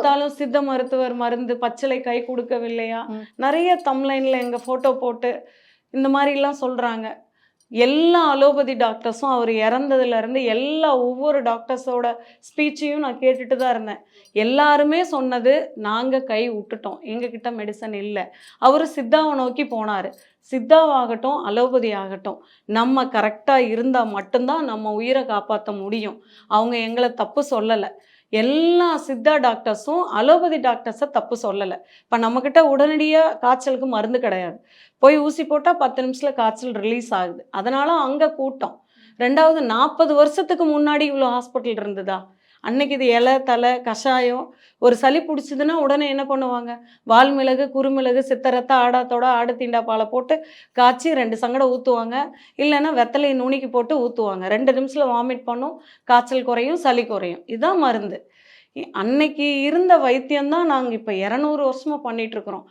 பார்த்தாலும் சித்த மருத்துவர் மருந்து பச்சிலை கை கொடுக்கவில்லையா, நிறைய தம்ப்லைன்ல எங்க போட்டோ போட்டு இந்த மாதிரிலாம் சொல்றாங்க. எல்லா அலோபதி டாக்டர்ஸும் அவர் இறந்ததுலேருந்து ஒவ்வொரு டாக்டர்ஸோட ஸ்பீச்சையும் நான் கேட்டுட்டு தான் இருந்தேன். எல்லாருமே சொன்னது, நாங்கள் கை விட்டுட்டோம், எங்ககிட்ட மெடிசன் இல்லை. அவர் சித்தாவை நோக்கி போனார். சித்தாவாகட்டும் அலோபதி ஆகட்டும், நம்ம கரெக்டாக இருந்தால் மட்டும்தான் நம்ம உயிரை காப்பாற்ற முடியும். அவங்க எங்களை தப்பு சொல்லலை. எல்லா சித்தா டாக்டர்ஸும் அலோபதி டாக்டர்ஸை தப்பு சொல்லலை. இப்போ நம்மக்கிட்ட உடனடியாக காய்ச்சலுக்கு மருந்து கிடையாது. போய் ஊசி போட்டால் 10 நிமிஷத்தில் காய்ச்சல் ரிலீஸ் ஆகுது. அதனால அங்கே கூட்டம். 2வது 40 வருஷத்துக்கு முன்னாடி இவ்வளோ ஹாஸ்பிட்டல் இருந்ததா? அன்னைக்கு இது இலை தலை கஷாயம். ஒரு சளி பிடிச்சதுன்னா உடனே என்ன பண்ணுவாங்க? வால்மிளகு குறுமிளகு சித்தரத்தை ஆடாத்தோட ஆடு தீண்டா பாலை போட்டு காய்ச்சி 2 சங்கடம் ஊற்றுவாங்க. இல்லைன்னா வெத்தலையை நுணுக்கி போட்டு ஊற்றுவாங்க. 2 நிமிஷத்தில் வாமிட் பண்ணும், காய்ச்சல் குறையும், சளி குறையும். இதுதான் மருந்து. அன்னைக்கு இருந்த வைத்தியம்தான் நாங்கள் இப்போ 200 வருஷமாக பண்ணிகிட்ருக்குறோம்.